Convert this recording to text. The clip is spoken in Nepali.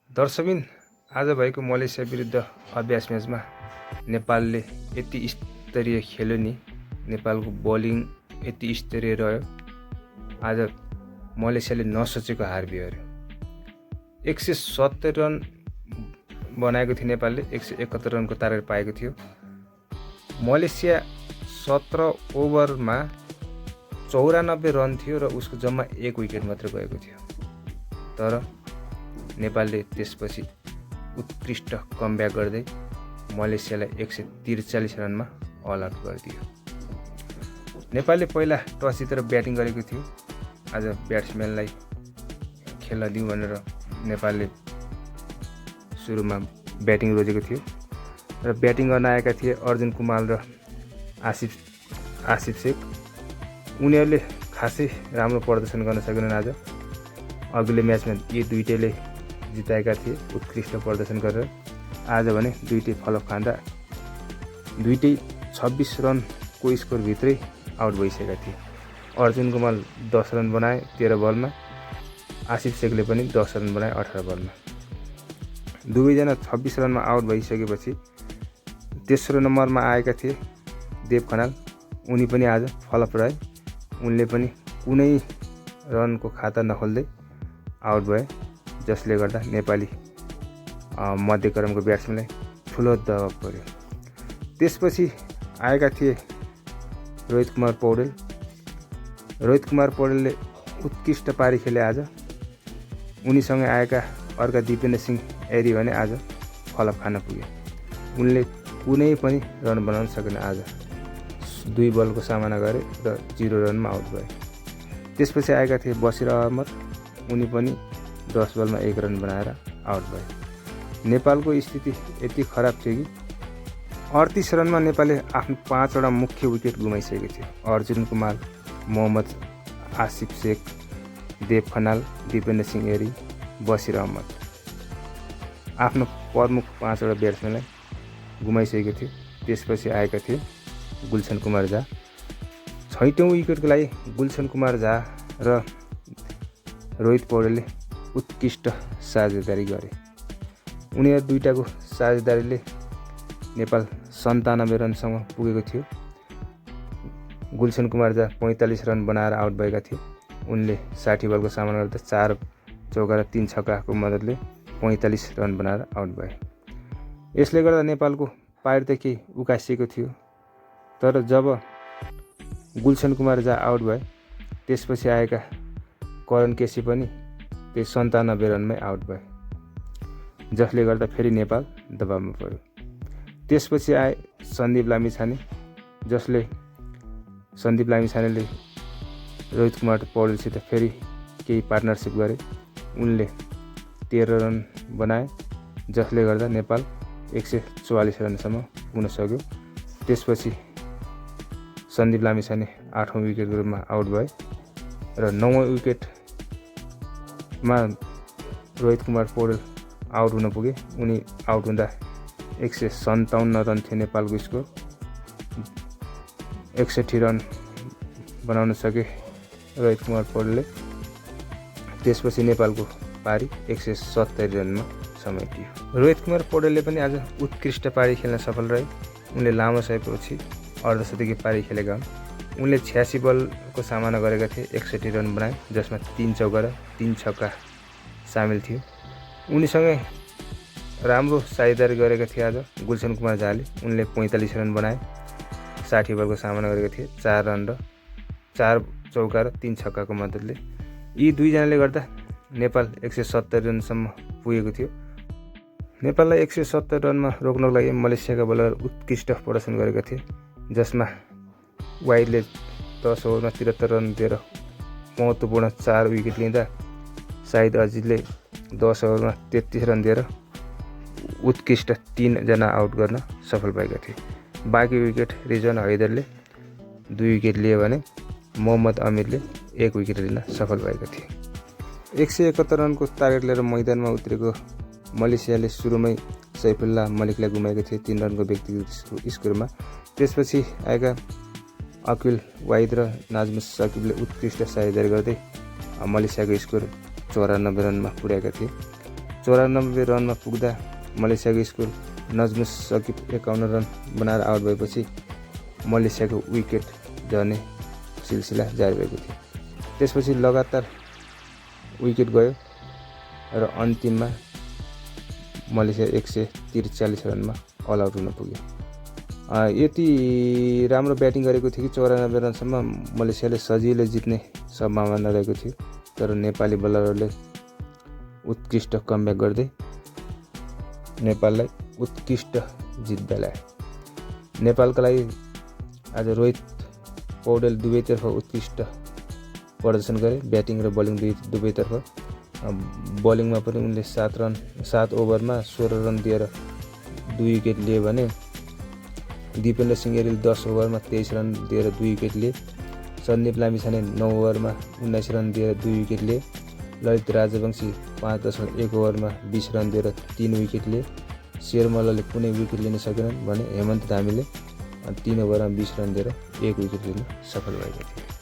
दर्शकबिन आज भएको मलेसिया विरुद्ध अभ्यास म्याचमा नेपालले यति स्तरीय खेल्यो नि, नेपालको बलिङ यति स्तरीय रह्यो। आज मलेसियाले नसोचेको हार बिहोर्यो। 170 रन बनाएको थियो नेपालले, 171 रनको टार्गेट पाएको थियो। मलेसिया 17 ओभरमा 94 रन थियो र उसको जम्मा 1 विकेट मात्र गएको थियो। तर नेपालले त्यसपछि उत्कृष्ट कमब्याक गर्दै मलेसियालाई 143 रनमा अल आउट गरिदियो। नेपालले पहिला टस जितेर ब्याटिङ गरेको थियो। आज ब्याट्सम्यानलाई खेल्न दिउँ भनेर नेपालले सुरुमा ब्याटिङ रोजेको थियो र ब्याटिङ गर्न आएका थिए अर्जुन कुमार र आसिफ शेख। उनीहरूले खासै राम्रो प्रदर्शन गर्न सकेनन्। आज अघिल्लो म्याचमा यी दुईटैले जिताएका थिए उत्कृष्ट प्रदर्शन गरेर। आज भने दुईटै फलप खाँदा दुईटै 26 रनको स्कोरभित्रै आउट भइसकेका थिए। अर्जुन कुमार 10 रन बनाए 13 बलमा, आसिफ शेखले पनि 10 रन बनाए 18 बलमा। दुवैजना 26 रनमा आउट भइसकेपछि तेस्रो नम्बरमा आएका थिए देव खनाल। उनी पनि आज फलप रहे। उनले पनि कुनै रनको खाता नखोल्दै आउट भए, जसले गर्दा नेपाली मध्यक्रमको ब्याट्सम्यानलाई ठुलो दबाब पर्यो। त्यसपछि आएका थिए रोहित कुमार पौडेल। रोहित कुमार पौडेलले उत्कृष्ट पारी खेले आज। उनीसँगै आएका अर्का दिपेन्द्र सिंह एरी भने आज फलप खान पुगे। उनले कुनै पनि रन बनाउन सकेन। आज 2 बलको सामना गरे र 0 रनमा आउट भए। त्यसपछि आएका थिए बसिर अहमद। उनी पनि 10 बलमा 1 रन बनाएर आउट भए। नेपालको स्थिति यति खराब थियो कि 38 रनमा नेपालले आफ्नो 5वटा मुख्य विकेट गुमाइसकेको थियो। अर्जुन कुमार, मोहम्मद आसिफ शेख, देव खनाल, दिपेन्द्र सिंह एरी, बसिर अहमद आफ्नो प्रमुख 5वटा ब्याट्सम्यानलाई गुमाइसकेको थियो। त्यसपछि आएका थिए गुलशन कुमार झा। 6औं विकेटको लागि गुलशन कुमार झा र रोहित पौडेलले उत्कृष्ट साझेदारी गरे। उनीहरू दुईटाको साझेदारीले नेपाल 97 रनसम्म पुगेको थियो। गुलशन कुमार झा 45 रन बनाएर आउट भएका थिए। उनले 60 बलको सामना गर्दा 4 चौका र 3 छक्काको मद्दतले 45 रन बनाएर आउट भए। यसले गर्दा नेपालको पारी त केही उकासिएको थियो। तर जब गुलशन कुमार झा आउट भए त्यसपछि आएका करण केसी पनि त्यही 97 रनमै आउट भए, जसले गर्दा फेरि नेपाल दबावमा पर्यो। त्यसपछि आए सन्दीप लामिछाने, जसले सन्दीप लामिछानेले रोहित कुमार पौडेलसित फेरि केही पार्टनरसिप गरे। उनले 13 रन बनाए, जसले गर्दा नेपाल 144 रनसम्म पुग्न सक्यो। त्यसपछि सन्दीप लामिछाने 8औं विकेटको रूपमा आउट भए र 9औं विकेटमा रोहित कुमार पौडेल आउट हुन पुगे। उनी आउट हुँदा 157 रन थियो नेपालको स्कोर। 61 रन बनाउन सके रोहित कुमार पौडेलले। त्यसपछि नेपालको पारी 170 रनमा समेटियो। रोहित कुमार पौडेलले पनि आज उत्कृष्ट पारी खेल्न सफल रहे। उनले लामो समयपछि अर्धशतकीय पारी खेलेका हुन्। उनले 86 बलको सामना गरेका थिए, 61 रन बनाए, जसमा 3 चौका र 3 छक्का सामेल थियो। उनीसँगै राम्रो साझेदारी गरेका थिए आज गुलशन कुमार झाले। उनले 45 रन बनाए, 60 बलको सामना गरेका थिए, 4 रन र 4 चौका र 3 छक्काको मद्दतले। यी दुईजनाले गर्दा नेपाल 170 रनसम्म पुगेको थियो। नेपाललाई 170 रनमा रोक्नको लागि मलेसियाका बलर उत्कृष्ट प्रदर्शन गरेका थिए, जसमा वाइडले 10 ओभरमा 73 रन दिएर महत्त्वपूर्ण 4 विकेट लिँदा साहिद अजिजले 10 ओभरमा 33 रन दिएर उत्कृष्ट 3 जना आउट गर्न सफल भएका थिए। बाँकी विकेट रिजवान हैदरले 2 विकेट लिए भने मोहम्मद अमिरले 1 विकेट लिन सफल भएका थिए। 171 रनको टार्गेट लिएर मैदानमा उत्रेको मलेसियाले सुरुमै सैफुल्लाह मलिकलाई गुमाएको थियो 3 रनको व्यक्तिगत स्कोरमा। त्यसपछि आएका अकिल वाहिद र नाजमुस सकिबले उत्कृष्ट साझेदारी गर्दै मलेसियाको स्कोर 94 रनमा पुर्याएका थिए। 94 रनमा पुग्दा मलेसियाको स्कोर नजमुस सकिब 51 रन बनाएर आउट भएपछि मलेसियाको विकेट झर्ने सिलसिला जारी भएको थियो। त्यसपछि लगातार विकेट गयो र अन्तिममा मलेसिया 143 रनमा अल आउट हुन पुग्यो। यति राम्रो ब्याटिङ गरेको थियो कि 94 रनसम्म मलेसियाले सजिलै जित्ने सम्भावना रहेको थियो, तर नेपाली बलरहरूले उत्कृष्ट कमब्याक गर्दै नेपाललाई उत्कृष्ट जित दिलाए। नेपालका लागि आज रोहित पौडेल दुवैतर्फ उत्कृष्ट प्रदर्शन गरे, ब्याटिङ र बलिङ दुवैतर्फ। बलिङमा पनि उनले 7 ओभरमा 16 रन दिएर 2 विकेट लिए भने दिपेन्द्र सिंह यादवले 10 ओभरमा 23 रन दिएर 2 विकेट लिए। सन्दीप लामिछाने 9 ओभरमा 19 रन दिएर 2 विकेट लिए। ललित राजवंशी 5.1 ओभरमा 20 रन दिएर 3 विकेट लिए। शेरमल्लले कुनै विकेट लिन सकेनन् भने हेमन्त धामीले 3 ओभरमा 20 रन दिएर 1 विकेट लिन सफल भएका थिए।